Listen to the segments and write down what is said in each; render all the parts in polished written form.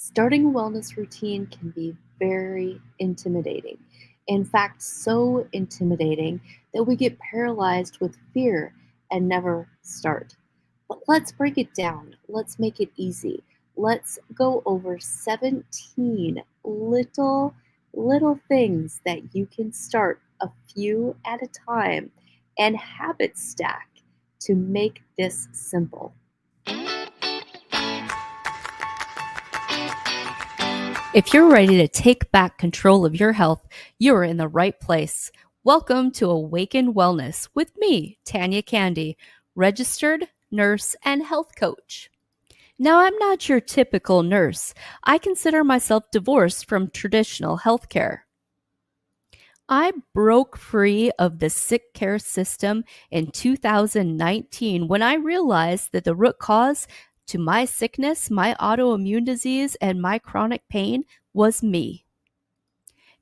Starting a wellness routine can be very intimidating. In fact, so intimidating that we get paralyzed with fear and never start. But let's break it down. Let's make it easy. Let's go over 17 little things that you can start a few at a time and habit stack to make this simple. If you're ready to take back control of your health, you're in the right place. Welcome to Awaken Wellness with me, Tanya Candee, registered nurse and health coach. Now, I'm not your typical nurse. I consider myself divorced from traditional healthcare. I broke free of the sick care system in 2019 when I realized that the root cause to my sickness, my autoimmune disease, and my chronic pain was me.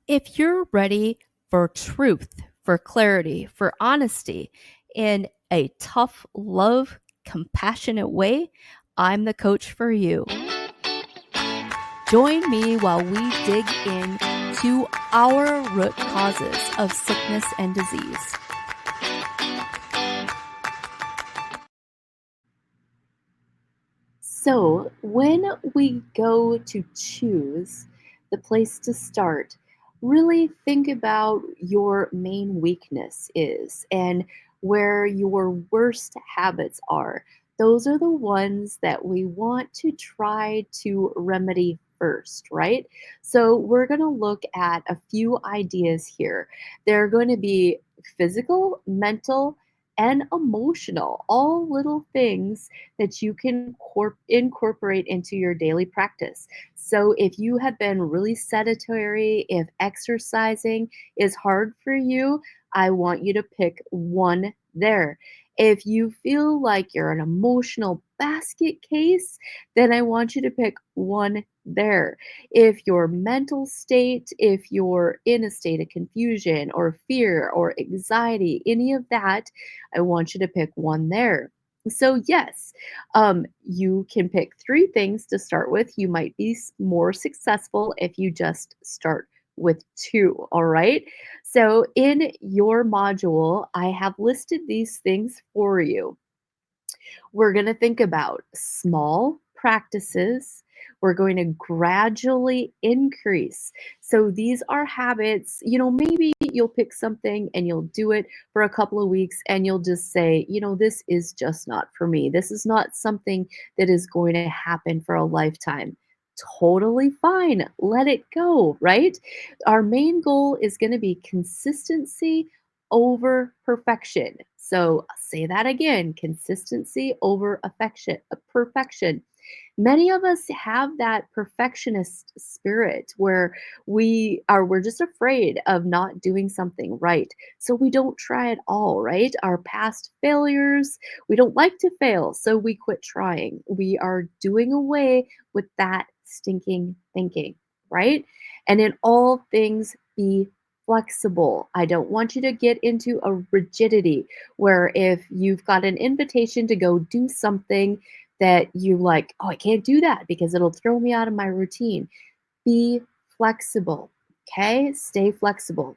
If you're ready for truth, for clarity, for honesty in a tough, love, compassionate way, I'm the coach for you. Join me while we dig into our root causes of sickness and disease. So, when we go to choose the place to start, really think about your main weakness is and where your worst habits are. Those are the ones that we want to try to remedy first, right? So, we're going to look at a few ideas here. They're going to be physical, mental, and emotional, all little things that you can incorporate into your daily practice. So, if you have been really sedentary, if exercising is hard for you, I want you to pick one there. If you feel like you're an emotional basket case, then I want you to pick one there. If your mental state, if you're in a state of confusion or fear or anxiety, any of that, I want you to pick one there. So, yes, you can pick three things to start with. You might be more successful if you just start with two. All right. So, in your module, I have listed these things for you. We're going to think about small practices. We're going to gradually increase. So these are habits, maybe you'll pick something and you'll do it for a couple of weeks and you'll just say, this is just not for me. This is not something that is going to happen for a lifetime. Totally fine. Let it go, right? Our main goal is going to be consistency over perfection. So say that again, consistency over perfection. Many of us have that perfectionist spirit where we're just afraid of not doing something right. So we don't try at all, right? Our past failures, we don't like to fail, so we quit trying. We are doing away with that stinking thinking, right? And in all things be flexible. I don't want you to get into a rigidity where if you've got an invitation to go do something that you like, oh, I can't do that because it'll throw me out of my routine. Be flexible. Okay? Stay flexible.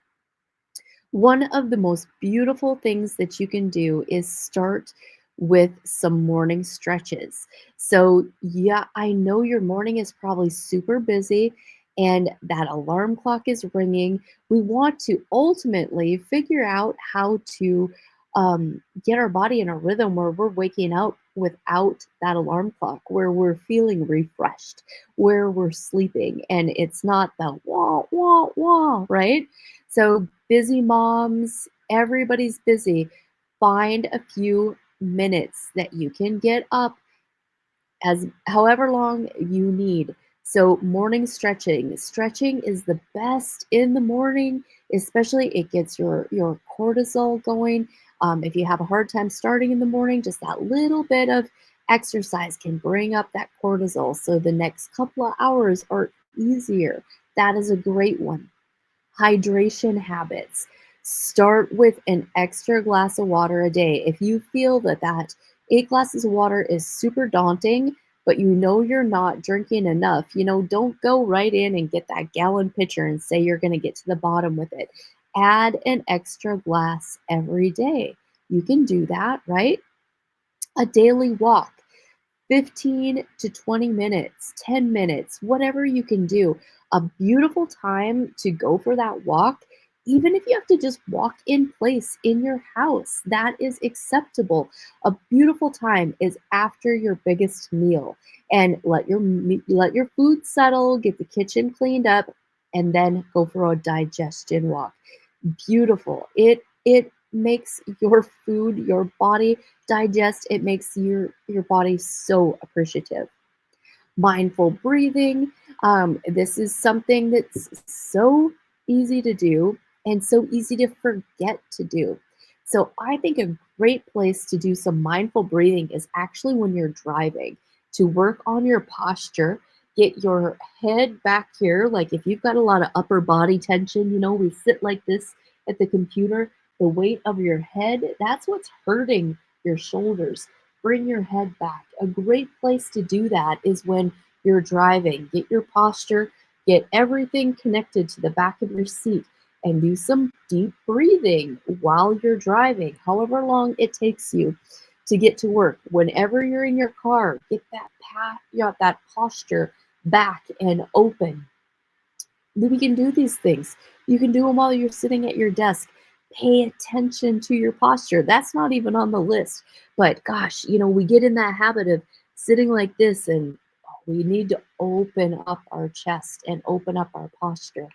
One of the most beautiful things that you can do is start with some morning stretches. So, yeah, I know your morning is probably super busy and that alarm clock is ringing. We want to ultimately figure out how to get our body in a rhythm where we're waking up without that alarm clock, where we're feeling refreshed, where we're sleeping, and it's not the wah, wah, wah, right? So, busy moms, everybody's busy. Find a few minutes that you can get up as however long you need. So, morning stretching. Stretching is the best in the morning, especially it gets your cortisol going. If you have a hard time starting in the morning, just that little bit of exercise can bring up that cortisol. So, the next couple of hours are easier. That is a great one. Hydration habits. Start with an extra glass of water a day. If you feel that 8 glasses of water is super daunting, but you know you're not drinking enough, don't go right in and get that gallon pitcher and say you're going to get to the bottom with it. Add an extra glass every day. You can do that, right? A daily walk. 15 to 20 minutes, 10 minutes, whatever you can do. A beautiful time to go for that walk, even if you have to just walk in place in your house, that is acceptable. A beautiful time is after your biggest meal and let your food settle, get the kitchen cleaned up, and then go for a digestion walk. Beautiful. It makes your food, your body digest. It makes your body so appreciative. Mindful breathing. This is something that's so easy to do and so easy to forget to do. So I think a great place to do some mindful breathing is actually when you're driving, to work on your posture. Get your head back here. Like if you've got a lot of upper body tension, we sit like this at the computer, the weight of your head, that's what's hurting your shoulders. Bring your head back. A great place to do that is when you're driving. Get your posture, get everything connected to the back of your seat, and do some deep breathing while you're driving, however long it takes you to get to work. Whenever you're in your car, get that posture back and open. We can do these things. You can do them while you're sitting at your desk. Pay attention to your posture. That's not even on the list. But gosh, we get in that habit of sitting like this, and we need to open up our chest and open up our posture.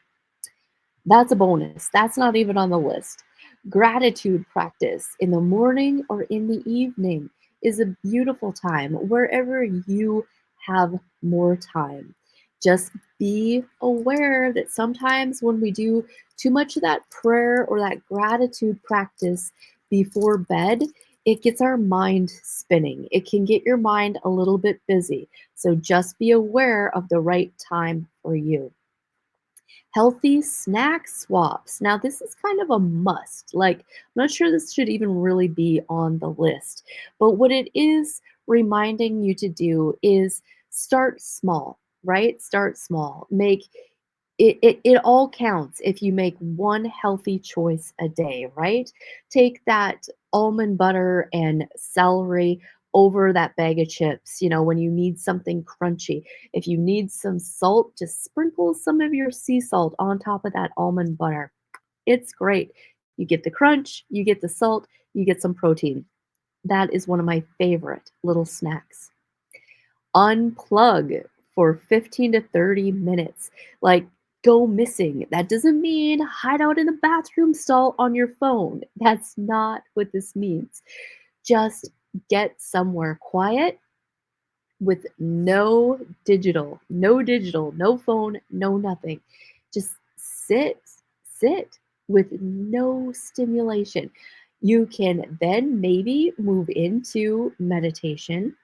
That's a bonus. That's not even on the list. Gratitude practice in the morning or in the evening is a beautiful time wherever you have more time. Just be aware that sometimes when we do too much of that prayer or that gratitude practice before bed, it gets our mind spinning. It can get your mind a little bit busy. So just be aware of the right time for you. Healthy snack swaps. Now, this is kind of a must. Like, I'm not sure this should even really be on the list. But what it is reminding you to do is start small, right? Start small. Make it all counts if you make one healthy choice a day, right? Take that almond butter and celery over that bag of chips, when you need something crunchy. If you need some salt, just sprinkle some of your sea salt on top of that almond butter. It's great. You get the crunch, you get the salt, you get some protein. That is one of my favorite little snacks. Unplug for 15 to 30 minutes. Like, go missing. That doesn't mean hide out in the bathroom stall on your phone. That's not what this means. Just get somewhere quiet with no digital, no phone, no nothing. Just sit with no stimulation. You can then maybe move into meditation,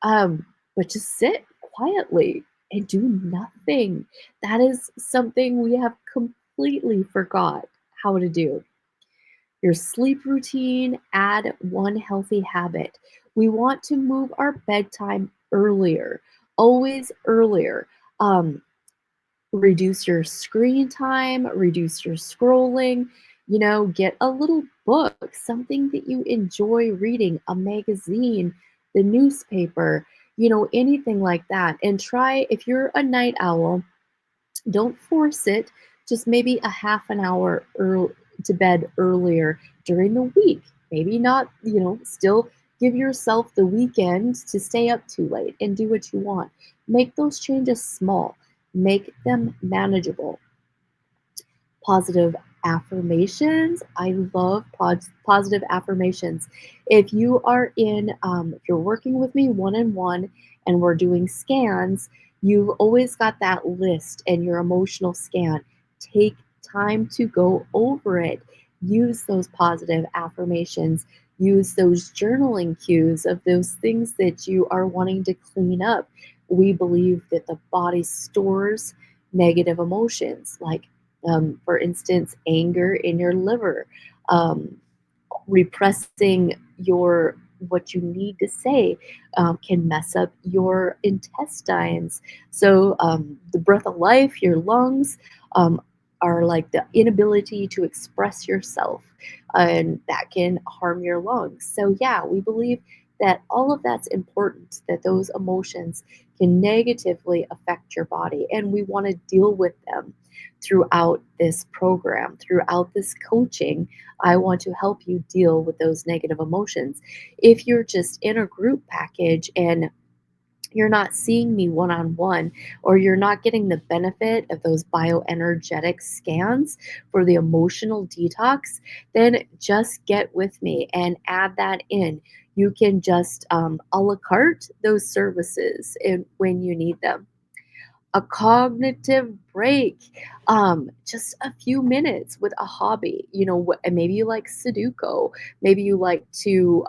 but just sit quietly and do nothing. That is something we have completely forgot how to do. Your sleep routine, add one healthy habit. We want to move our bedtime earlier, always earlier. Um, Reduce your screen time, reduce your scrolling, get a little book, something that you enjoy reading, a magazine, the newspaper, anything like that. And try, if you're a night owl, don't force it, just maybe a half an hour to bed earlier during the week. Maybe not, still give yourself the weekend to stay up too late and do what you want. Make those changes small, make them manageable. Positive affirmations. I love positive affirmations. If you're working with me one on one and we're doing scans, you've always got that list and your emotional scan. Take time to go over it. Use those positive affirmations. Use those journaling cues of those things that you are wanting to clean up. We believe that the body stores negative emotions, like for instance, anger in your liver, um, repressing your what you need to say can mess up your intestines. So, the breath of life, your lungs, um, are like the inability to express yourself, and that can harm your lungs. So, yeah, we believe that all of that's important, that those emotions can negatively affect your body, and we want to deal with them throughout this program, throughout this coaching. I want to help you deal with those negative emotions. If you're just in a group package and you're not seeing me one on one, or you're not getting the benefit of those bioenergetic scans for the emotional detox, then just get with me and add that in. You can just a la carte those services when you need them. A cognitive break, just a few minutes with a hobby. And maybe you like Sudoku, maybe you like to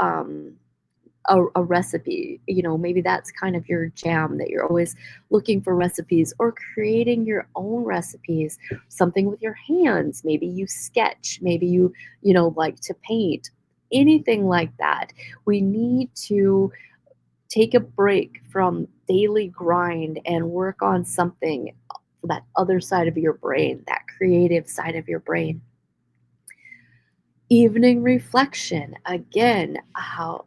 a recipe. Maybe that's kind of your jam, that you're always looking for recipes or creating your own recipes, something with your hands. Maybe you sketch, maybe you like to paint, anything like that. We need to take a break from daily grind and work on something, that other side of your brain, that creative side of your brain. Evening reflection. Again, how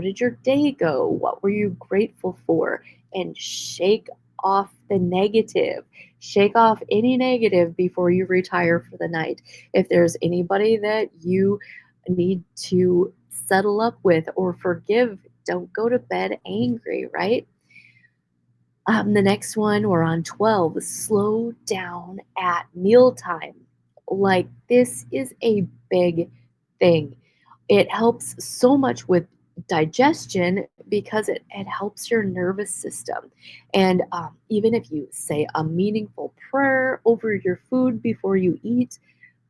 did your day go? What were you grateful for? And shake off the negative. Shake off any negative before you retire for the night. If there's anybody that you need to settle up with or forgive, don't go to bed angry, right? The next one, we're on 12, slow down at mealtime. Like, this is a big thing. It helps so much with digestion because it helps your nervous system. And even if you say a meaningful prayer over your food before you eat,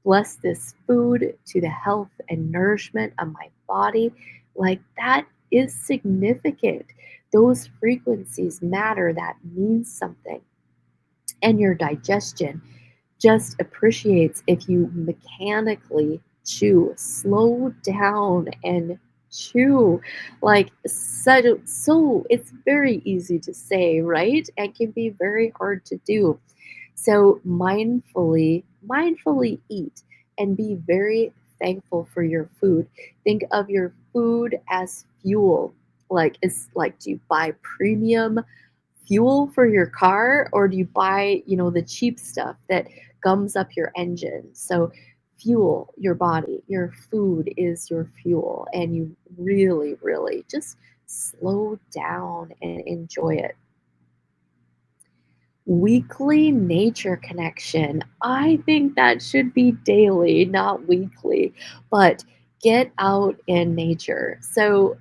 bless this food to the health and nourishment of my body, like, that is significant. Those frequencies matter, that means something. And your digestion just appreciates if you mechanically chew, slow down and chew. Like, so it's very easy to say, right? And can be very hard to do. So mindfully eat and be very thankful for your food. Think of your food as fuel. Like, it's like, do you buy premium fuel for your car, or do you buy, the cheap stuff that gums up your engine? So fuel your body. Your food is your fuel, and you really, really just slow down and enjoy it. Weekly nature connection. I think that should be daily, not weekly, but get out in nature. So,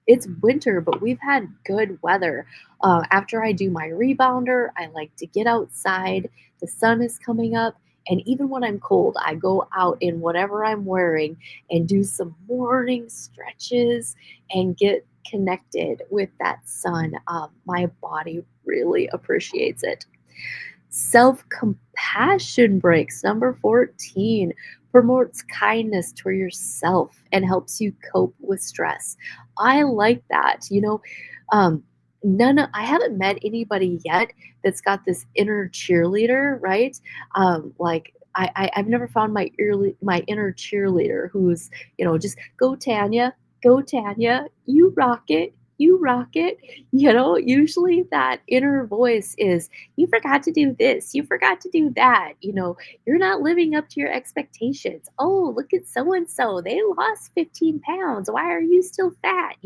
it's winter, but we've had good weather. After I do my rebounder, I like to get outside. The sun is coming up. And even when I'm cold, I go out in whatever I'm wearing and do some morning stretches and get connected with that sun. My body really appreciates it. Self compassion breaks. Number 14 promotes kindness to yourself and helps you cope with stress. I like that. Um, I haven't met anybody yet that's got this inner cheerleader, right? I've never found my inner cheerleader who's, just go Tanya, go Tanya, you rock it, you rock it. Usually that inner voice is, you forgot to do this, you forgot to do that, you're not living up to your expectations. Oh, look at so and so, they lost 15 pounds, why are you still fat?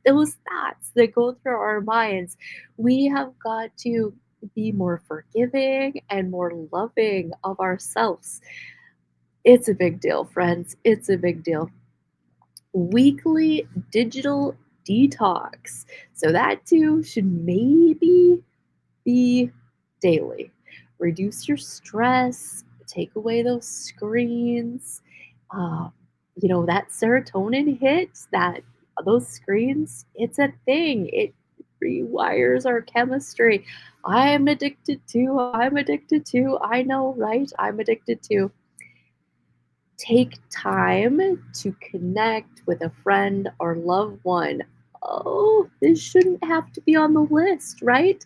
Those thoughts that go through our minds. We have got to be more forgiving and more loving of ourselves. It's a big deal, friends. It's a big deal. Weekly digital detox. So that too should maybe be daily. Reduce your stress, take away those screens. Um, that serotonin hits, that those screens, it's a thing. It rewires our chemistry. I'm addicted to, I know, right? I'm addicted to. take time to connect with a friend or loved one. Oh, this shouldn't have to be on the list, right?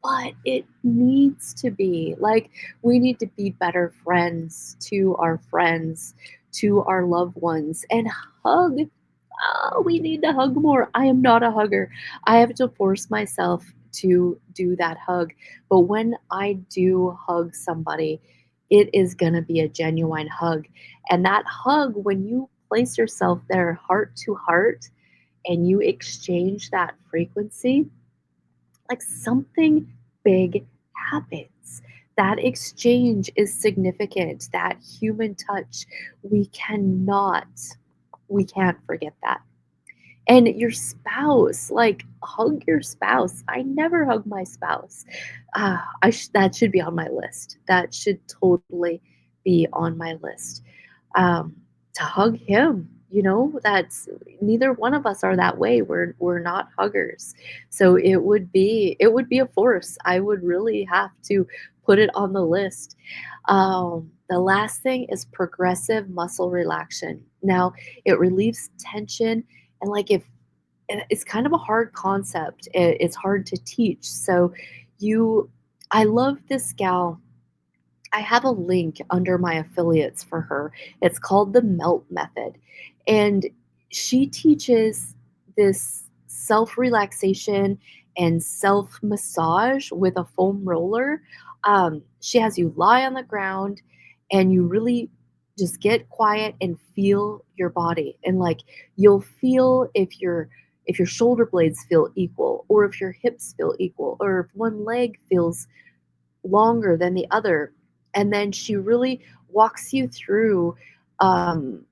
But it needs to be. Like, we need to be better friends, to our loved ones, and hug. Oh, we need to hug more. I am not a hugger. I have to force myself to do that hug. But when I do hug somebody, it is going to be a genuine hug. And that hug, when you place yourself there heart to heart and you exchange that frequency, like something big happens. That exchange is significant. That human touch, we cannot, we can't forget that. And your spouse, like, hug your spouse. I never hug my spouse. That should be on my list. That should totally be on my list. um, to hug him. That's neither one of us are that way. We're not huggers. So it would be a force. I would really have to put it on the list. The last thing is progressive muscle relaxation. Now, it relieves tension, and like if and it's kind of a hard concept. It's hard to teach. So you I love this gal. I have a link under my affiliates for her. It's called the Melt Method. And she teaches this self relaxation and self massage with a foam roller. She has you lie on the ground and you really just get quiet and feel your body. And like, you'll feel if your shoulder blades feel equal, or if your hips feel equal, or if one leg feels longer than the other. And then she really walks you through um,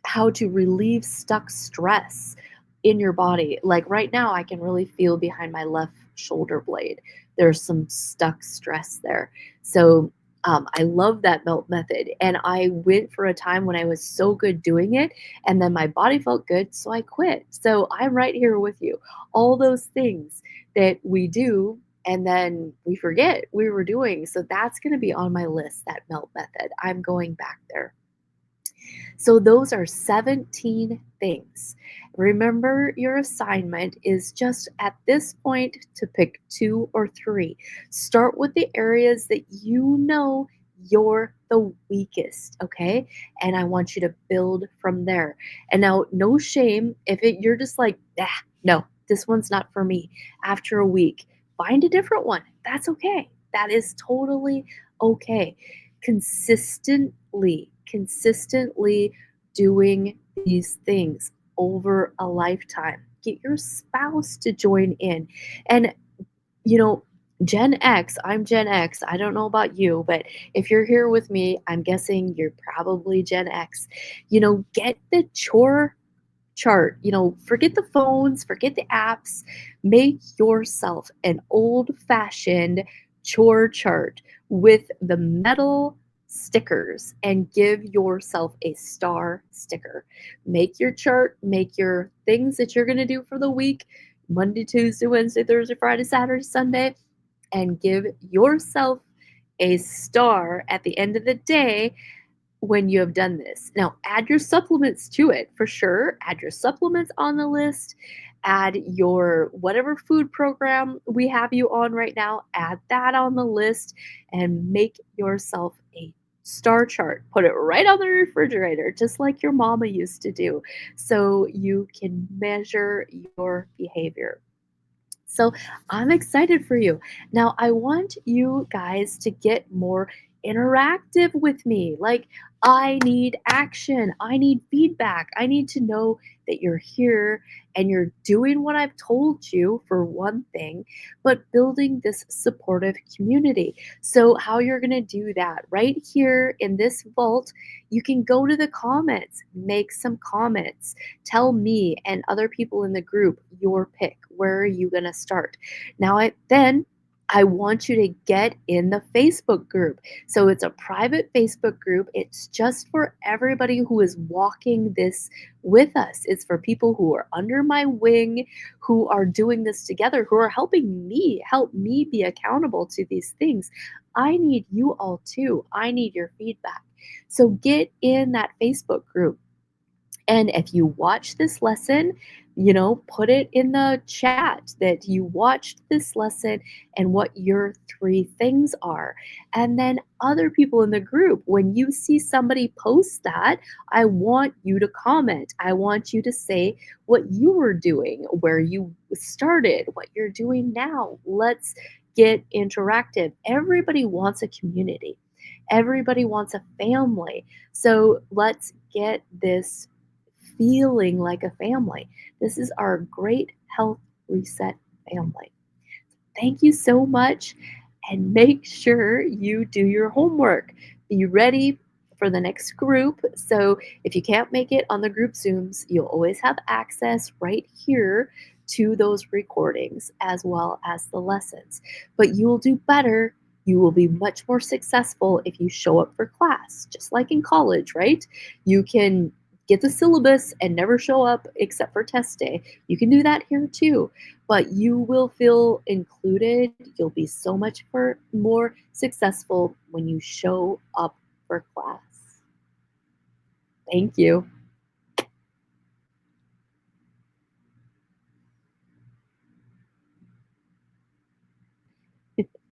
how to relieve stuck stress in your body. Like right now, I can really feel behind my left shoulder blade. There's some stuck stress there. So I love that melt method. And I went for a time when I was so good doing it, and then my body felt good, so I quit. So I'm right here with you. All those things that we do and then we forget we were doing. So that's going to be on my list, that melt method. I'm going back there. So those are 17 things. Remember, your assignment is just at this point to pick two or three. Start with the areas that you know you're the weakest, okay? And I want you to build from there. And now, no shame if you're just like, no, this one's not for me. After a week, find a different one. That's okay. That is totally okay. Consistently doing these things over a lifetime. Get your spouse to join in. And, you know, Gen X, I'm Gen X. I don't know about you, but if you're here with me, I'm guessing you're probably Gen X. Get the chore chart. Forget the phones, forget the apps. Make yourself an old fashioned chore chart with the metal stickers and give yourself a star sticker. Make your chart, make your things that you're going to do for the week: Monday, Tuesday, Wednesday, Thursday, Friday, Saturday, Sunday, and give yourself a star at the end of the day when you have done this. Now, add your supplements to it for sure. Add your supplements on the list. Add your whatever food program we have you on right now, add that on the list and make yourself a star chart. Put it right on the refrigerator, just like your mama used to do, so you can measure your behavior. So I'm excited for you. Now, I want you guys to get more interactive with me. Like, I need action. I need feedback. I need to know that you're here and you're doing what I've told you, for one thing, but building this supportive community. So, how you're going to do that right here in this vault, you can go to the comments, make some comments. Tell me and other people in the group your pick. Where are you going to start? Now, I want you to get in the Facebook group. So it's a private Facebook group. It's just for everybody who is walking this with us. It's for people who are under my wing, who are doing this together, who are helping me, help me be accountable to these things. I need you all too. I need your feedback. So get in that Facebook group, and if you watch this lesson, put it in the chat that you watched this lesson and what your three things are. And then other people in the group, when you see somebody post that, I want you to comment. I want you to say what you were doing, where you started, what you're doing now. Let's get interactive. Everybody wants a community. Everybody wants a family. So let's get this feeling like a family. This is our great health reset family. Thank you so much, and make sure you do your homework. Be ready for the next group. So, if you can't make it on the group Zooms, you'll always have access right here to those recordings as well as the lessons. But you will do better. You will be much more successful if you show up for class, just like in college, right? You can get the syllabus and never show up except for test day. You can do that here too, but you will feel included. You'll be so much more successful when you show up for class. Thank you.